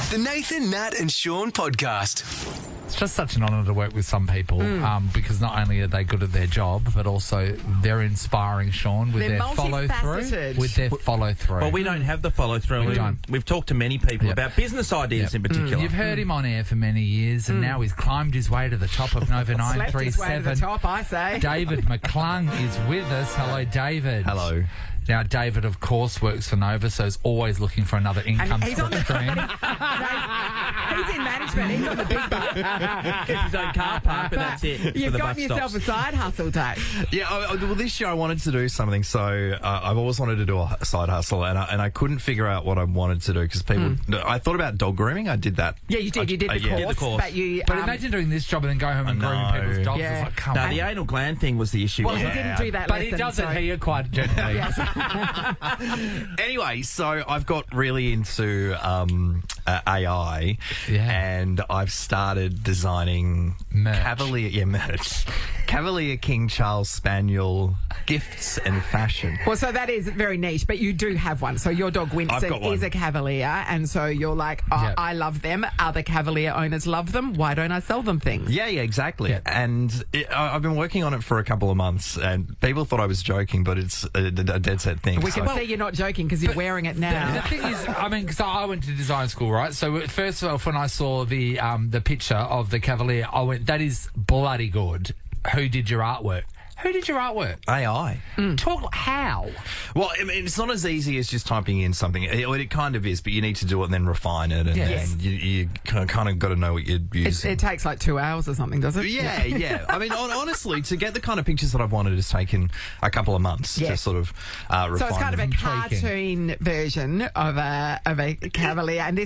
The Nathan, Nat and Shaun podcast. It's just such an honour to work with some people because not only are they good at their job, but also they're inspiring, Shaun, with their follow-through. Well, we don't have the follow-through. We've talked to many people about business ideas in particular. You've heard him on air for many years, and now he's climbed his way to the top of Nova 937. Slept his way to the top, I say. David McClung is with us. Hello, David. Hello. Now, David, of course, works for Nova, so he's always looking for another income stream. He's in management. He's on the big bus. Gets his own car park, but that's it. You've got yourself a side hustle, Dave. Yeah, well, this year I wanted to do something, so I've always wanted to do a side hustle, and I couldn't figure out what I wanted to do because people. I thought about dog grooming. I did that. Yeah, you did. You did the course. But imagine doing this job and then go home and groom people's dogs. Yeah. It's like, come on. The anal gland thing was the issue. Well, he didn't do that But lesson, he does it here quite generally. Yes. Anyway, so I've got really into AI, and I've started designing merch. Cavalier King Charles Spaniel gifts and fashion. Well, so that is very niche, but you do have one. So your dog Winston is a Cavalier, and so you're like, I love them. Other Cavalier owners love them. Why don't I sell them things? Yeah, exactly. Yeah. And I've been working on it for a couple of months, and people thought I was joking, but it's a dead set thing. We can see you're not joking because you're wearing it now. The thing is, I mean, because I went to design school, right? So first off, when I saw the picture of the Cavalier, I went, that is bloody good. Who did your artwork? Who did your artwork? AI. Talk how? Well, I mean, it's not as easy as just typing in something. It kind of is, but you need to do it and then refine it, and you kind of got to know what you're using. It takes like 2 hours or something, does it? Yeah. I mean, honestly, to get the kind of pictures that I've wanted has taken a couple of months to sort of refine. So it's kind of a cartoon version of a Cavalier, and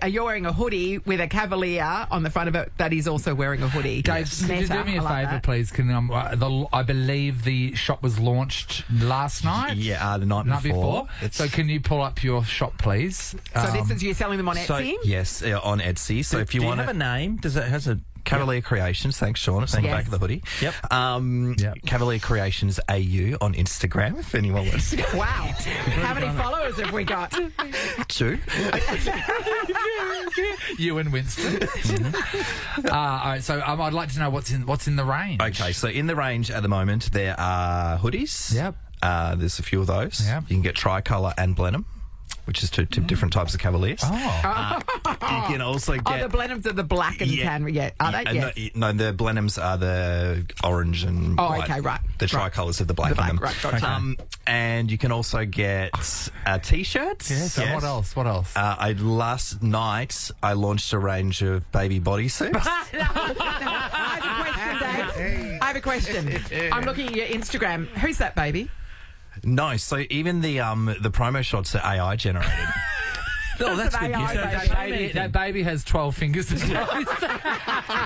you're wearing a hoodie with a Cavalier on the front of it that is also wearing a hoodie. Dave, could you do me a favour, please? Can I believe the shop was launched last night? Yeah, the night before. So can you pull up your shop, please? So you're selling them on Etsy? Yes, on Etsy. So if you want to have a name, has a Cavalier Creations, thanks Shaun, it's on the back of the hoodie. Cavalier Creations AU on Instagram, if anyone wants to. Wow. How many followers have we got? 2. You and Winston. All right, so I'd like to know what's in the range. Okay, so in the range at the moment there are hoodies. Yep. There's a few of those. Yep. You can get tricolour and Blenheim, which is two different types of Cavaliers. You can also get... the Blenheims are the black and tan. Are they? Yes. No, the Blenheims are the orange and white. Okay, right. The tricolours of the black in them. Right, gotcha. And you can also get T-shirts. Yes. What else? Last night, I launched a range of baby bodysuits. I have a question, Dave. I'm looking at your Instagram. Who's that baby? No, so even the promo shots are AI generated. Oh, that's good. That baby has 12 fingers to close.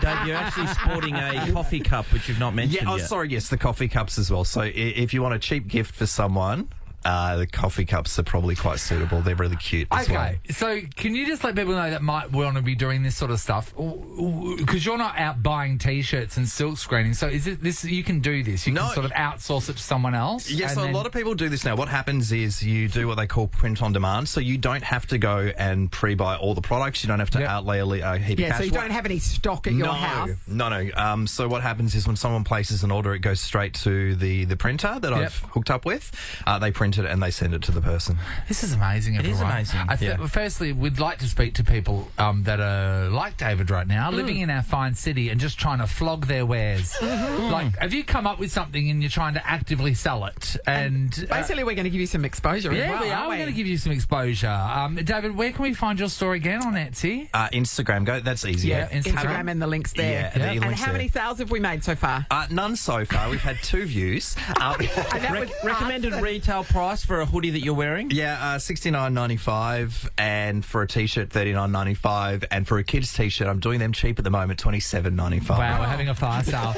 Dave, you're actually sporting a coffee cup, which you've not mentioned yet. Sorry, yes, the coffee cups as well. So if you want a cheap gift for someone, the coffee cups are probably quite suitable. They're really cute as well. Okay, so can you just let people know that might want to be doing this sort of stuff? Because you're not out buying T-shirts and silk screening, so is it this? You can do this. You can sort of outsource it to someone else. Yes, so a lot of people do this now. What happens is you do what they call print on demand, so you don't have to go and pre-buy all the products. You don't have to outlay a heap of cash. So you don't have any stock at your house? No. So what happens is when someone places an order, it goes straight to the printer that I've hooked up with. They print it and they send it to the person. This is amazing, everyone. It is amazing. Firstly, we'd like to speak to people that are like David right now, living in our fine city and just trying to flog their wares. Like, have you come up with something and you're trying to actively sell it? And basically, we're going to give you some exposure as well. We are. We're going to give you some exposure. David, where can we find your store again on Etsy? Instagram. That's easy. Yeah, Instagram and the links there. And how many sales have we made so far? None so far. We've had 2 views. Recommended retail price for a hoodie that you're wearing? Yeah, $69.95, and for a T-shirt $39.95, and for a kids T-shirt, I'm doing them cheap at the moment, $27.95. Wow, we're having a fire sale.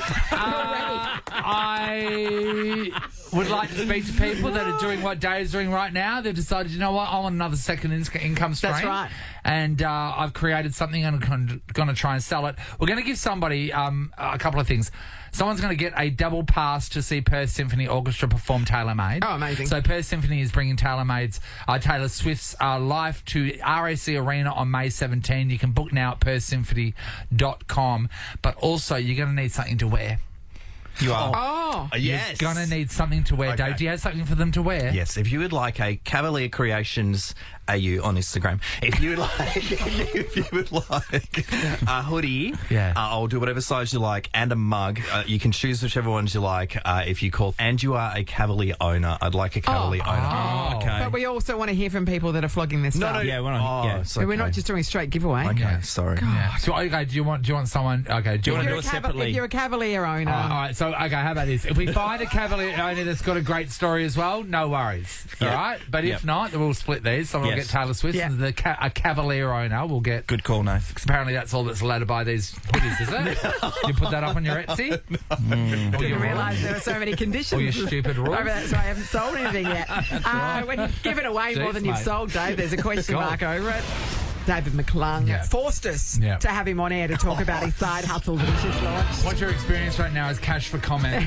would like to speak to people that are doing what Dave's doing right now. They've decided, you know what, I want another second income stream. That's right. And I've created something and I'm going to try and sell it. We're going to give somebody a couple of things. Someone's going to get a double pass to see Perth Symphony Orchestra perform Taylor Made. Oh, amazing. So Perth Symphony is bringing Taylor Taylor Swift's live to RAC Arena on May 17. You can book now at perthsymphony.com. But also, you're going to need something to wear. You are. Oh. Yes. You're going to need something to wear. Okay. Dave, do you have something for them to wear? Yes, if you would like a Cavalier Creations AU on Instagram, if you would like a hoodie, I'll do whatever size you like, and a mug. You can choose whichever ones you like. If you call and you are a Cavalier owner, I'd like a Cavalier owner. Oh, okay. But we also want to hear from people that are flogging this stuff. Yeah, we're on. Yeah. It's So we're okay. not just doing a straight giveaway. Okay, sorry. Yeah. So, okay, do you want someone? Okay, do you want wanna to do it separately? If you're a Cavalier owner. all right, so, okay, how about this? If we find a Cavalier owner that's got a great story as well, no worries. All right? But if not, then we'll split these. Someone will get Taylor Swift, and a Cavalier owner will get... Good call, Nath. Because apparently that's all that's allowed to buy these hoodies, is it? You put that up on your Etsy? Didn't realise there were so many conditions. All your stupid rules. Over that, so I haven't sold anything yet. When you give it away more Jeez, than you've mate. sold, Dave, there's a question God. mark over it. David McClung forced us to have him on air to talk about his side hustle that he's just launched. What your experience right now is cash for comment.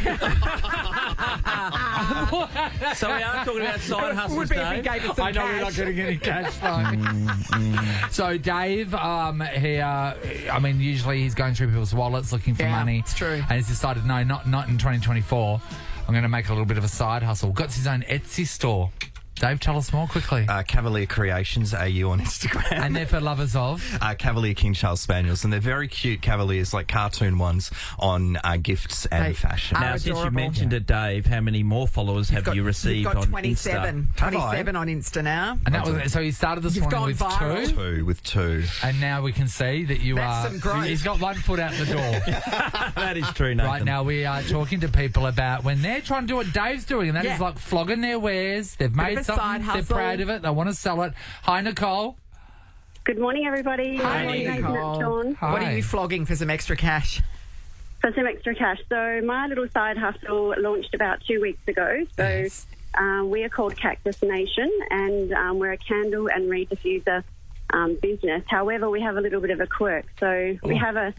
So we are talking about side hustles, Would be if he Dave. gave us some I know we're not cash. getting any cash though. So Dave, I mean, usually he's going through people's wallets looking for money. It's true. And he's decided, no, not in 2024. I'm going to make a little bit of a side hustle. Got his own Etsy store. Dave, tell us more quickly. Cavalier Creations AU on Instagram. And they're for lovers of? Cavalier King Charles Spaniels, and they're very cute Cavaliers, like cartoon ones on gifts and fashion. Now, since you adorable. mentioned it, Dave, how many more followers have you received You've got on 27. Insta? 27 on Insta now. And that was, so he started this You've morning gone with viral. With two. and now we can see that you That's are... some growth. He's got one foot out the door. That is true, Nathan. Right now, we are talking to people about when they're trying to do what Dave's doing, and that is like flogging their wares. They've made of a something, side they're hustle. proud of it, they want to sell it. Hi, Nicole. Good morning, everybody. Hi, Good morning, Nathan and Shaun. Hi. What are you flogging for some extra cash? For some extra cash. So my little side hustle launched about 2 weeks ago. So Yes. we are called Cactus Nation, and we're a candle and reed diffuser business. However, we have a little bit of a quirk. So we have a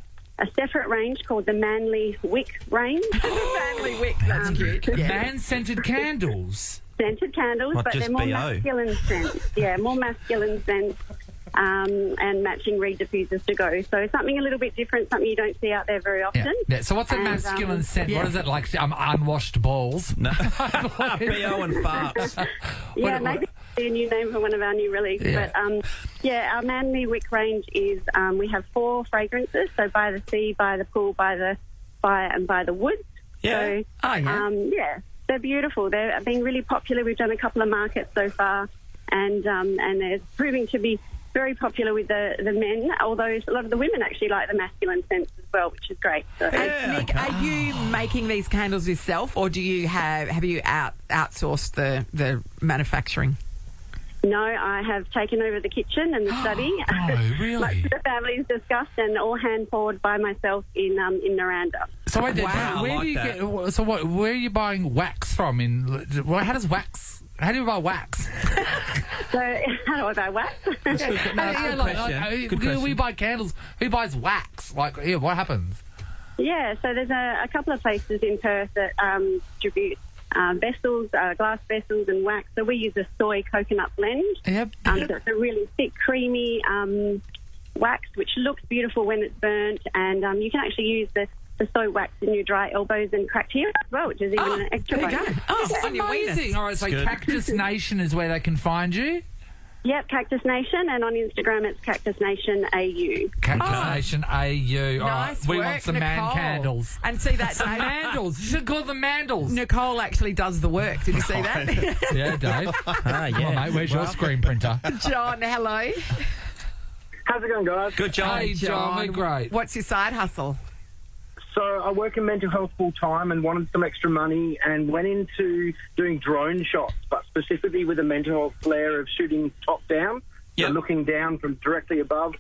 separate range called the Manly Wick range. Family wick. That's cute. Yeah. Man-scented candles. Scented candles, Not but just they're more BO. masculine scents. Yeah, more masculine scents. And matching reed diffusers to go. So something a little bit different, something you don't see out there very often. Yeah. So what's a And, masculine scent? yeah. What is it, like unwashed balls? No. BO and farts. Yeah, maybe a new name for one of our new releases. Yeah. But our Manly Wick range is we have 4 fragrances. So by the sea, by the pool, by the fire, and by the woods. Yeah. So, Oh, yeah. they're beautiful. They're being really popular. We've done a couple of markets so far, and they're proving to be very popular with the men, although a lot of the women actually like the masculine scents as well, which is great. So, Nick, are you making these candles yourself, or do you have you outsourced the manufacturing? no, I have taken over the kitchen and the study. Oh, really? Much of the family's discussed and all hand poured by myself in Naranda. So wait, Wow, where I do you like get? So what? Where are you buying wax from? How does wax? How do you buy wax? So how do I buy wax? Good question. Good question. We buy candles. Who buys wax? Like, yeah, what happens? Yeah, so there's a couple of places in Perth that distribute vessels, glass vessels and wax. So we use a soy coconut blend. Yep. So it's a really thick, creamy wax, which looks beautiful when it's burnt. And you can actually use the soy wax in your dry elbows and cracked heel as well, which is even an extra there you bonus. go. Oh, This is on your amazing. wieners. All right, so Good. Cactus Nation is where they can find you. Yep, Cactus Nation, and on Instagram it's Cactus Nation AU. Cactus Nation AU. All right, Nice we work, want some man Nicole. candles. And see that Some Dave, mandals. You should call them mandals. Nicole actually does the work. Did you see that? Yeah, Dave. Ah, yeah. Well, mate, where's your screen printer? John, hello. How's it going, guys? Good job. Hey, John, we're great. What's your side hustle? So I work in mental health full time and wanted some extra money and went into doing drone shots, but specifically with a mental health flair of shooting top down, Yep. so looking down from directly above,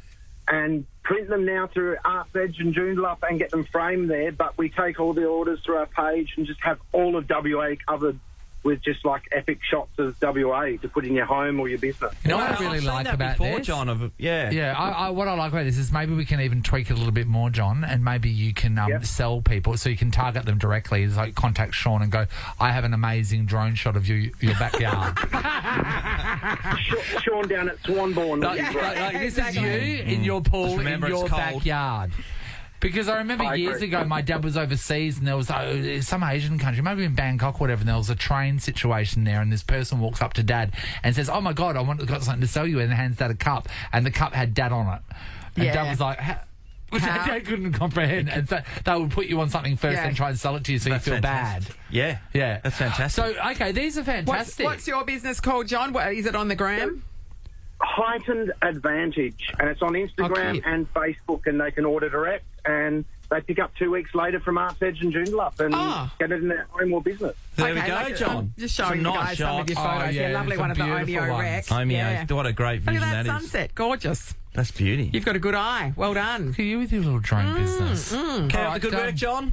and print them now through Arts Edge and Joondalup and get them framed there. But we take all the orders through our page and just have all of WA covered with just like epic shots of WA to put in your home or your business. You know what I I've really seen like that about before, this? John. Yeah, what I like about this is maybe we can even tweak it a little bit more, John, and maybe you can sell people so you can target them directly. It's like contact Sean and go, I have an amazing drone shot of your backyard. Sean down at Swanbourne. This is you in your pool in your backyard. Because I remember years ago, my dad was overseas and there was some Asian country, maybe in Bangkok or whatever, and there was a train situation there, and this person walks up to Dad and says, oh, my God, got something to sell you, and hands Dad a cup, and the cup had Dad on it. And Dad was like... Dad couldn't comprehend, and so they would put you on something first and try and sell it to you so you feel bad. Yeah, that's fantastic. So, okay, these are fantastic. What's your business called, John? Is it on the gram? Heightened Advantage, and it's on Instagram and Facebook, and they can order direct, and they pick up 2 weeks later from Arts Edge and Joondalup and get it in their home or business. There we go, John. Just showing you guys some of your photos. Lovely one of the Omeo Rec. Omeo, what a great vision Look at that is. sunset, gorgeous. That's beauty. You've got a good eye. Well done. Look at you with your little drone business. Keep up the good work, John.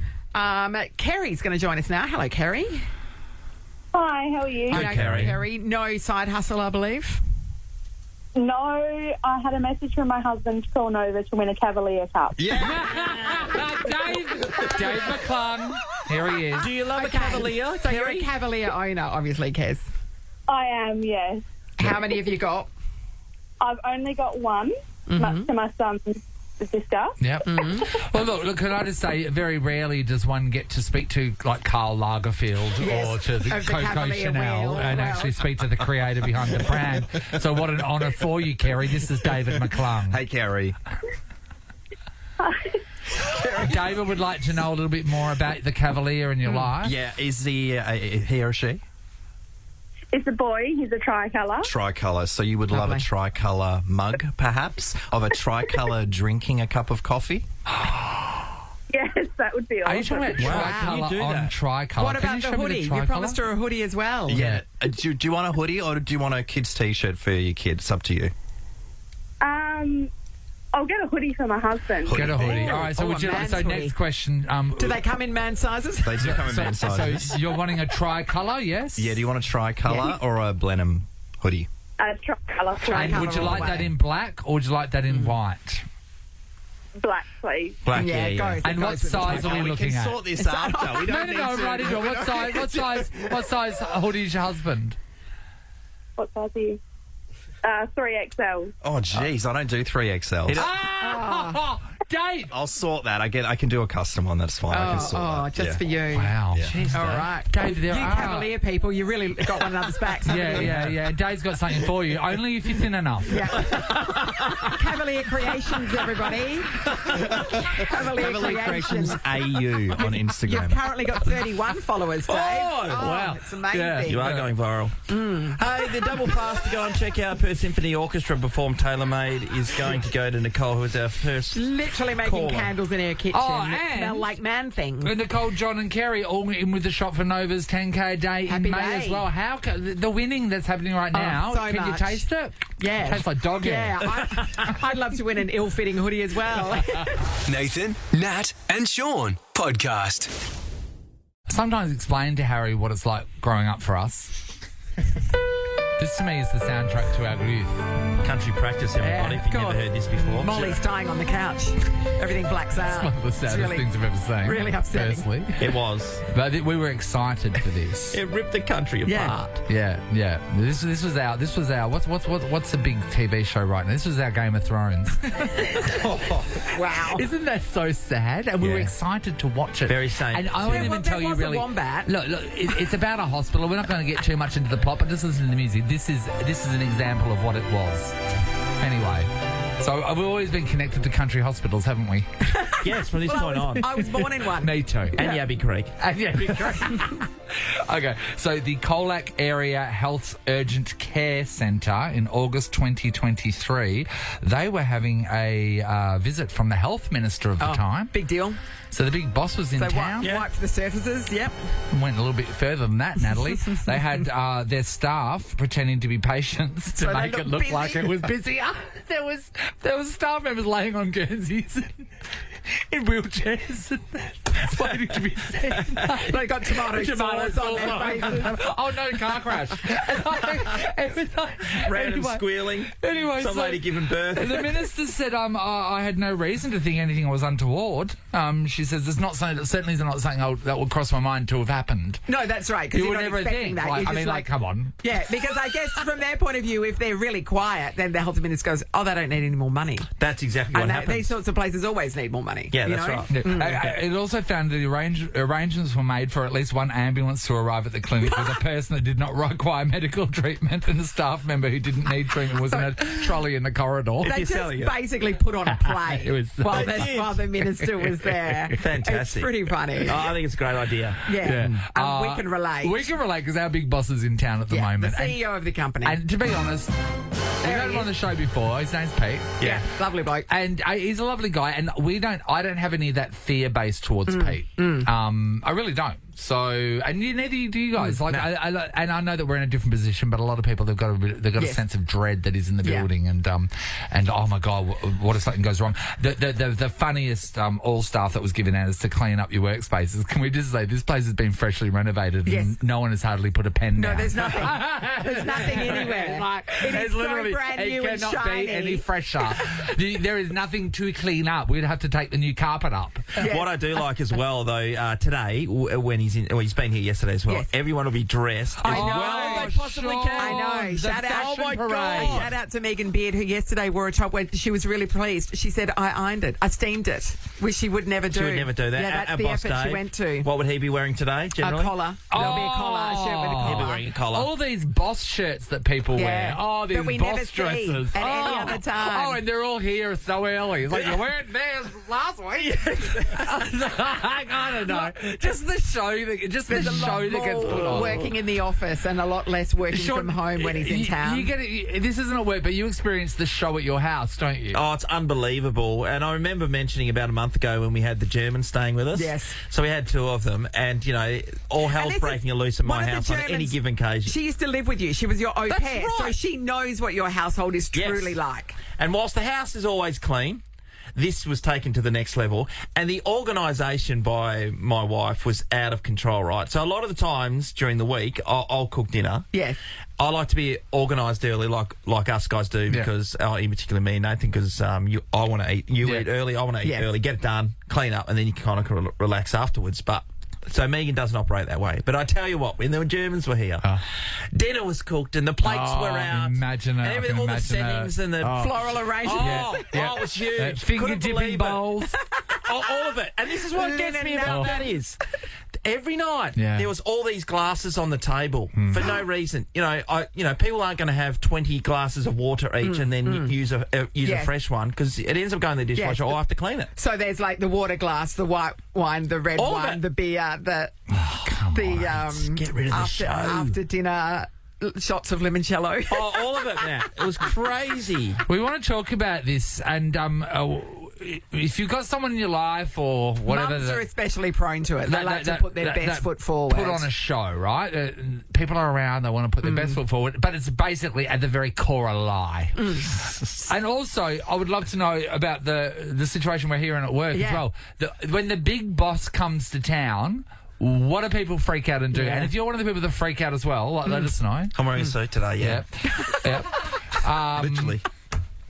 Kerry's going to join us now. Hello, Kerry. Hi, how are you? Hi, Kerry. Kerry, no side hustle, I believe. No, I had a message from my husband calling over to win a Cavalier Cup. Dave McClung. Here he is. Do you love a Cavalier, So Kerry? you're a Cavalier owner, obviously, Kez. I am, yes. How many have you got? I've only got one, much to my son's disgust. Yep. Well, look, can I just say, very rarely does one get to speak to, like, Karl Lagerfeld or to the Of the Coco Cavalier Chanel wheel. and actually speak to the creator behind the brand. So what an honour for you, Kerry. This is David McClung. Hey, Kerry. David would like to know a little bit more about the Cavalier in your life. Yeah, is he or she? It's a boy. He's a tricolour. Tricolour. So you would love a tricolour mug, perhaps, of a tricolour drinking a cup of coffee? Yes, that would be awesome. Are you talking about tricolour you do on that. tricolour? What about the hoodie? You promised her a hoodie as well. Yeah. Do you want a hoodie or do you want a kid's T-shirt for your kid? It's up to you. I'll get a hoodie for my husband. Get a hoodie. All right, so Oh, a man's so hoodie. next question. Do they come in man sizes? They do come in man sizes. So you're wanting a tricolour, yes? Yeah, do you want a tricolour or a Blenheim hoodie? Tricolour. And would you like that in black or would you like that in white? Black, please. Black, Yeah, it goes. And what size are we looking at? sort this after. We don't No, right into it. What size hoodie is your husband? What size are you? 3XL. Oh, jeez, I don't do 3XL. Dave! I'll sort that. I can do a custom one. That's fine. I can sort that. Just for you. Wow. Yeah. Jeez, All Dave. right. Dave, there You are... Cavalier people, you really got one another's backs. haven't you? Yeah. Dave's got something for you. Only if you're thin enough. Yeah. Cavalier Creations, everybody. Cavalier Creations AU on You've Instagram. currently got 31 followers, Dave. wow. It's amazing. Yeah. You are going viral. Hey, the double pass to go and check out Perth Symphony Orchestra perform Tailor Made is going to go to Nicole, who is our first. Literally making Caller. candles in her kitchen Oh, that and- smell like man things. And Nicole, John and Kerry all in with the Shop for Nova's 10K day Happy in May day. as well. How the winning that's happening right now, so can you much. taste it? Yeah. Tastes like dog hair. Yeah, I'd love to win an ill-fitting hoodie as well. Nathan, Nat, and Sean podcast. Sometimes explain to Harry what it's like growing up for us. This to me is the soundtrack to our youth. Country practice, everybody, if you've God. never heard this before. Molly's dying on the couch. Everything blacks out. One of the saddest It's really- things I've ever seen. really upsetting. Personally. It was. But we were excited for this. It ripped the country Yeah. apart. Yeah. This was our what's the big TV show right now? This was our Game of Thrones. Wow. Isn't that so sad? And we were Yeah. excited to watch it. Very same. And I won't There even was- tell there you was a really. wombat. Look, it's about a hospital. We're not going to get too much into the plot, but just listen to the music. This is an example of what it was. Anyway, so we've always been connected to country hospitals, haven't we? Yes, from this point on. I was born in one. Me too. And Yabby Creek. Okay, so the Colac Area Health Urgent Care Centre in August 2023, they were having a visit from the health minister of the time. Big deal. So the big boss was in So town. wiped the surfaces, yep. Went a little bit further than that, Natalie. They had their staff pretending to be patients to So they make it looked look busy. like it was busier. There was staff members laying on Guernseys in wheelchairs. waiting to be seen. They got tomato sauce on their faces. Oh, no, car crash. Random squealing. Anyway, some lady giving birth. The minister said, I had no reason to think anything was untoward. She says, it's not something, certainly not something that would cross my mind to have happened. No, that's right, because you're would not never expecting think. that. Like, come on. Yeah, because I guess from their point of view, if they're really quiet, then the health minister goes, oh, they don't need any more money. That's exactly what happens. These sorts of places always need more money. Yeah, that's right. Yeah. It also found that arrangements were made for at least one ambulance to arrive at the clinic with a person that did not require medical treatment and a staff member who didn't need treatment was in a trolley in the corridor. They just basically put on a play while the minister was there. Fantastic. It's pretty funny. Oh, I think it's a great idea. Yeah. We can relate. We can relate because our big boss is in town at the moment. The CEO of the company. And to be honest, we've had him on the show before. His name's Pete. Yeah. Lovely bloke. And he's a lovely guy. And I don't have any of that fear base towards Pete. I really don't. So, and neither do you guys. Like, and I know that we're in a different position, but a lot of people they've got a sense of dread that is in the building, and oh my God, what if something goes wrong? The funniest all staff that was given out is to clean up your workspaces. Can we just say this place has been freshly renovated and no one has hardly put a pen down? No, there's nothing. There's nothing anywhere. Like, it is so brand new and cannot shiny. be any fresher. There is nothing to clean up. We'd have to take the new carpet up. Yes. What I do like as well, though, today when he's been here yesterday as well. Yes. Everyone will be dressed as well as they possibly can. I know. Shout out. Oh my God. Shout out to Megan Beard, who yesterday wore a top when she was really pleased. She said, I ironed it. I steamed it, which she would never do. She would never do that. Yeah, that's the Boss effort Dave, she went to. What would he be wearing today, generally? A collar. There'll be a collar, a shirt with a collar. He'll be wearing a collar. All these boss shirts that people wear. Oh, these but we boss never dresses. See at any other time. Oh, and they're all here so early. It's like, you weren't there last week. I don't know. Just the show that gets put on. Working in the office and a lot less working from home when he's in town. You get it. This isn't a work, but you experience the show at your house, don't you? Oh, it's unbelievable. And I remember mentioning about a month ago when we had the Germans staying with us. Yes. So we had two of them, and, all hell's breaking loose in my house on any given occasion. She used to live with you. She was your au pair. Right. So she knows what your household is truly like. And whilst the house is always clean, this was taken to the next level, and the organisation by my wife was out of control, right? So a lot of the times during the week, I'll cook dinner. Yes. I like to be organised early, like us guys do, because in particular me and Nathan, because I want to eat. You eat early, I want to eat early. Get it done, clean up, and then you can kind of relax afterwards. But so Megan doesn't operate that way. But I tell you what, when the Germans were here, dinner was cooked and the plates were out. Imagine it. And everything, all the settings and the floral arrangements. Oh, it was huge. Finger dipping bowls. All of it. And this is what gets me about that is every night there was all these glasses on the table for no reason. People aren't going to have 20 glasses of water each and then use a fresh one because it ends up going in the dishwasher or I have to clean it. So there's like the water glass, the white wine, the red wine, the beer, get rid of the show. After dinner shots of limoncello. All of it, Matt. It was crazy. We want to talk about this, and if you've got someone in your life or whatever, mums are especially prone to it. They like to put their best foot forward. Put on a show, right? People are around; they want to put their best foot forward, but it's basically at the very core a lie. And also, I would love to know about the situation we're hearing at work as well. When the big boss comes to town, what do people freak out and do? And if you're one of the people that freak out as well, let us know. I'm wearing a suit today, Literally.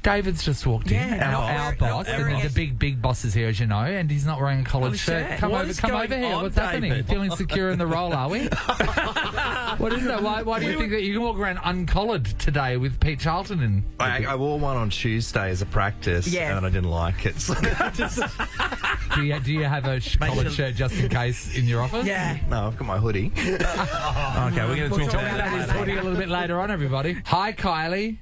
David's just walked in, our boss, and the big boss is here, as you know, and he's not wearing a collared shirt. Come over here. What's happening? Feeling secure in the role, are we? What is that? Why do you think that you can walk around uncollared today with Pete Charlton in? I wore one on Tuesday as a practice, and I didn't like it. So do you have a collared shirt just in case in your office? Yeah. No, I've got my hoodie. Okay, we're going to talk about his hoodie a little bit later on, everybody. Hi, Kylie.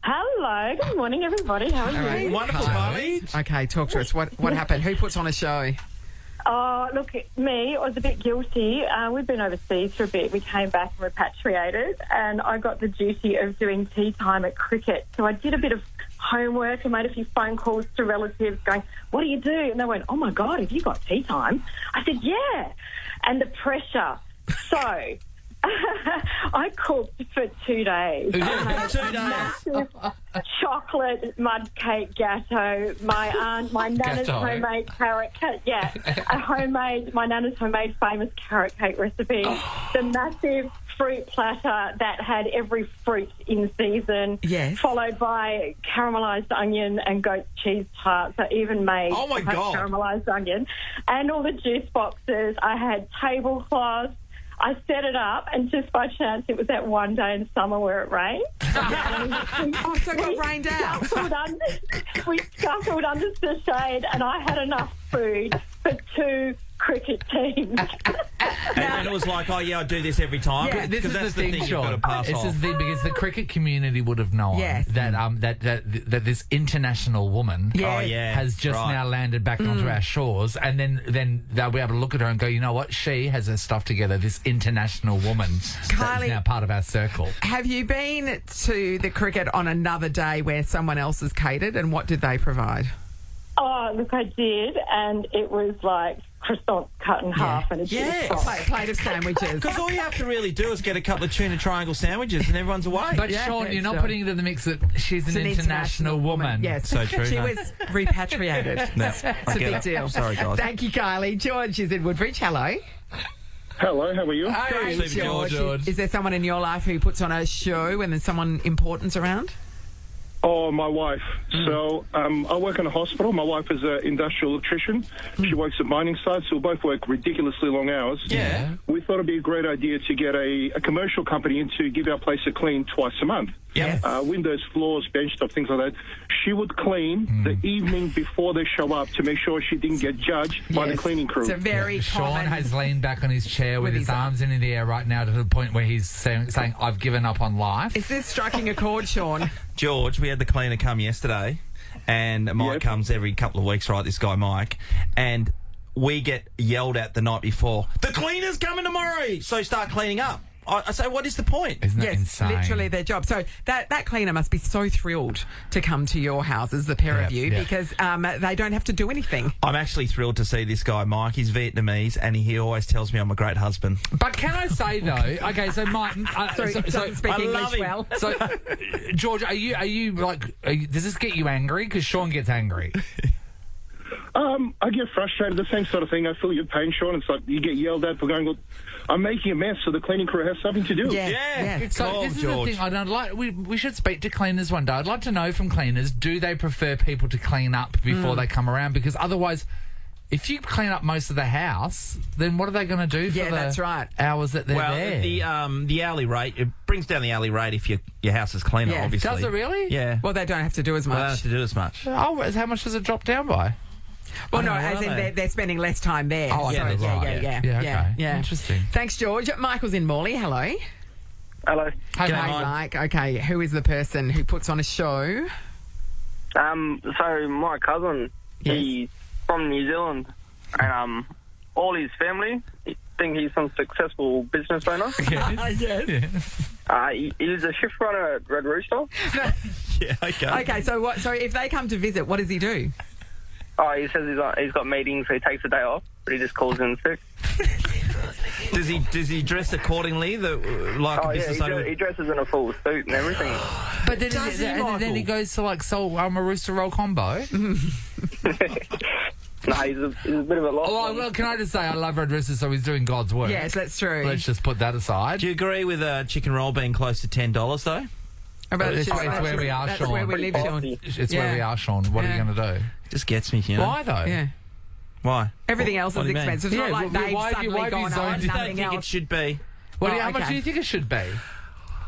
Hello, good morning, everybody. How are you? Wonderful, Kylie. Okay, talk to us. What happened? Who puts on a show? Oh, look, me, I was a bit guilty. We've been overseas for a bit. We came back and repatriated, and I got the duty of doing tea time at cricket. So I did a bit of homework and made a few phone calls to relatives going, what do you do? And they went, oh, my God, have you got tea time? I said, yeah. And the pressure. So I cooked for 2 days. 2 days. Massive chocolate mud cake gatto. My nana's homemade carrot cake. Yeah, my nana's homemade famous carrot cake recipe. The massive fruit platter that had every fruit in season. Yes. Followed by caramelised onion and goat cheese tarts. I even made caramelised onion. And all the juice boxes. I had tablecloths. I set it up, and just by chance, it was that one day in summer where it rained. So it got rained out. We scuttled under the shade, and I had enough food for 2 cricket teams. And it was like, oh, yeah, I do this every time. Yeah, this is the thing, you've Sean. got to pass This off. is the thing, because the cricket community would have known that this international woman has just now landed back onto our shores, and then they'll be able to look at her and go, you know what, she has her stuff together, this international woman that is now part of our circle. Have you been to the cricket on another day where someone else has catered, and what did they provide? Oh, look, I did, and it was like croissant cut in half and a juice box. Plate of sandwiches. Because all you have to really do is get a couple of tuna triangle sandwiches and everyone's away. But Sean, you're not putting it in the mix that she's an international woman. Yes. So true. She was repatriated. It's a big deal. Sorry, guys. Thank you, Kylie. George is in Woodbridge. Hello. Hello, how are you? Great, George. Is there someone in your life who puts on a show when there's someone important's around? Oh, my wife. So I work in a hospital. My wife is an industrial electrician. She works at mining sites. So we both work ridiculously long hours. Yeah. We thought it'd be a great idea to get a commercial company in to give our place a clean twice a month. Yes. Windows, floors, bench top, things like that. She would clean the evening before they show up to make sure she didn't get judged by the cleaning crew. It's a very Sean common... has leaned back on his chair with his arms in the air right now to the point where he's saying, I've given up on life. Is this striking a chord, Sean? George, we had the cleaner come yesterday, and Mike comes every couple of weeks, right, this guy Mike, and we get yelled at the night before, the cleaner's coming tomorrow, so start cleaning up. I say, what is the point? Isn't that insane? Literally their job. So that cleaner must be so thrilled to come to your houses, the pair of you, because they don't have to do anything. I'm actually thrilled to see this guy, Mike. He's Vietnamese, and he always tells me I'm a great husband. But can I say, though, okay, so Mike... doesn't speak English well. So, George, are you does this get you angry? Because Sean gets angry. I get frustrated, the same sort of thing. I feel your pain, Sean. It's like you get yelled at for going, I'm making a mess, so the cleaning crew has something to do. Yeah. Good So call, this is George. the thing. I'd like we should speak to cleaners one day. I'd like to know from cleaners, do they prefer people to clean up before they come around? Because otherwise, if you clean up most of the house, then what are they going to do for the hours that they're there? The hourly rate, it brings down the hourly rate if your house is cleaner, obviously. Does it really? Yeah. Well, they don't have to do as much. They don't have to do as much. Oh, how much does it drop down by? Well, no, as in they're spending less time there. Oh, yeah, that's right. Yeah, okay. Interesting. Thanks, George. Michael's in Morley. Hello. Hello. Hi, Mike. Okay, who is the person who puts on a show? So my cousin, he's from New Zealand, and all his family think he's some successful business owner. He's a shift runner at Red Rooster. Yeah, okay. Okay, so what? So if they come to visit, what does he do? Oh, he says he's got meetings, so he takes a day off, but he just calls in sick. Does he dress accordingly, like a business owner? He dresses in a full suit and everything. But then he goes to like a rooster roll combo. No, he's a bit of a loss. Oh, well, can I just say I love Red Rooster, so he's doing God's work. Yes, that's true. Let's just put that aside. Do you agree with a chicken roll being close to $10 though? It's where we are, Sean. That's where we live, Sean. It's where we are, Sean. What are you going to do? It just gets me, you know. Why though? Yeah. Why? Everything else What is do you mean? expensive. It's not like they've suddenly gone on I just don't nothing think it else. should be. How much do you think it should be?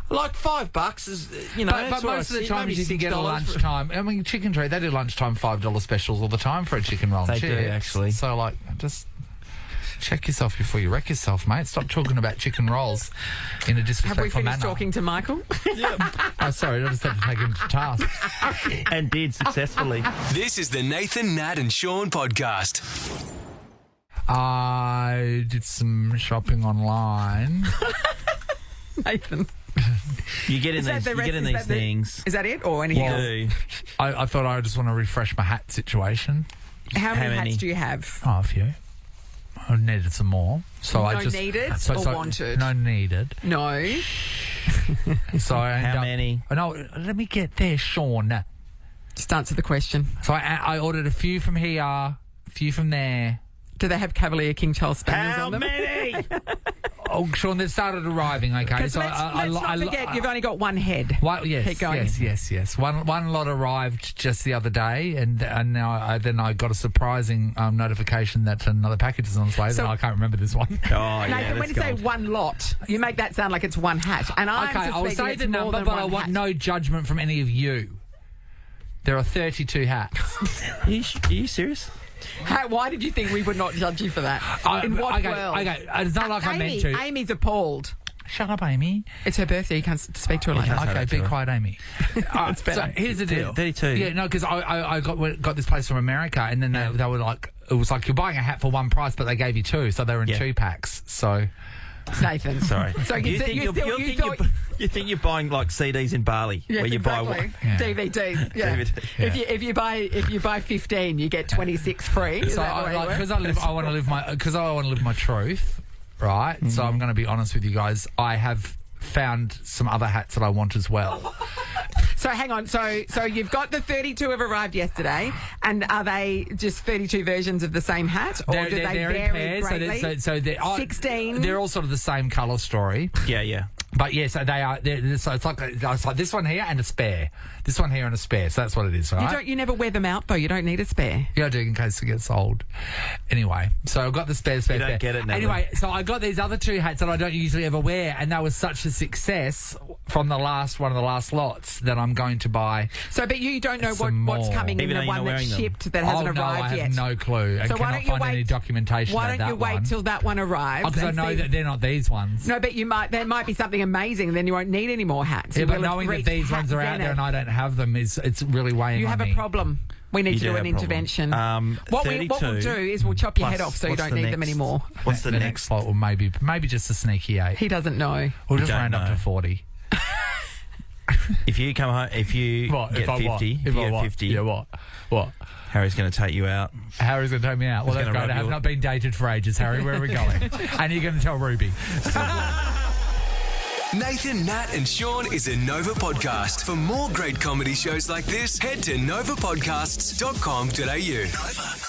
Like $5 is, you know. But most of the time you can get a lunchtime. I mean, Chicken Tree, they do lunchtime $5 specials all the time for a chicken roll. They do, actually. So, like, just check yourself before you wreck yourself, mate. Stop talking about chicken rolls in a disrespectful manner. Have we finished talking to Michael? Oh, sorry, I just had to take him to task. And did successfully. This is the Nathan, Nat and Sean podcast. I did some shopping online. Nathan. You get in these things. Is that it or anything else? I thought I just want to refresh my hat situation. How many many? hats do you have? Oh, a few. I needed some more. So I just needed or wanted? No needed. No. So I ended How up, many? No, let me get there, Sean. Just answer the question. So I ordered a few from here, a few from there. Do they have Cavalier King Charles Spaniels on them? How many? Oh, Sean, they've started arriving. Okay, So let's not forget you've only got one head. Yes, Keep going. yes. One lot arrived just the other day, and now I got a surprising notification that another package is on its way. So I can't remember this one. Oh, yeah. When you say one lot, you make that sound like it's one hat. And I'll say the number, but I want no judgment from any of you. There are 32 hats. Are you serious? Why did you think we would not judge you for that? In what world? Okay, it's not like I meant to. Amy's appalled. Shut up, Amy. It's her birthday. You can't speak to her like that. Okay, be quiet, Amy. It's better. So here's the deal. 32. Yeah, no, because I got this place from America, and then they were like, it was like you're buying a hat for one price, but they gave you two, so they were in 2 packs. So. Nathan. Sorry. So you think you're buying like CDs in Bali, yes, where you exactly. buy one. DVDs. Yeah. DVD, yeah. If you buy 15, you get 26 free. So because I want to live my truth, right? Mm-hmm. So I'm going to be honest with you guys. I have found some other hats that I want as well. So hang on. So you've got the 32 have arrived yesterday, and are they just 32 versions of the same hat, or do they vary greatly? So they're 16. They're all sort of the same colour story. Yeah. But yeah, so they are. So it's like this one here and a spare. This one here and a spare. So that's what it is, right? You never wear them out though. You don't need a spare. Yeah, I do in case it gets old. Anyway, so I've got the spare. You don't get it now. Anyway, so I got these other 2 hats that I don't usually ever wear, and that was such a success from one of the last lots that I'm going to buy. So, but you don't know what's coming in the one that's shipped that hasn't arrived yet. I have no clue. So why don't you find any documentation. Why don't you wait till that one arrives? Because I know that they're not these ones. No, but there might be something amazing, and then you won't need any more hats. Yeah, but knowing that these ones are out there and I don't have them it's really weighing on me. You have a problem. We need to do an intervention. What we'll do is we'll chop your head off so you don't need them anymore. What's the next slot? Well, maybe just a sneaky 8. He doesn't know. We'll just round up to 40. If you come home, if you get 50, if you get 50, yeah, what? Harry's going to take you out. Harry's going to take me out. Well, that's great. I have not been dated for ages, Harry. Where are we going? And you're going to tell Ruby. Nathan, Nat and Sean is a Nova podcast. For more great comedy shows like this, head to novapodcasts.com.au. Nova.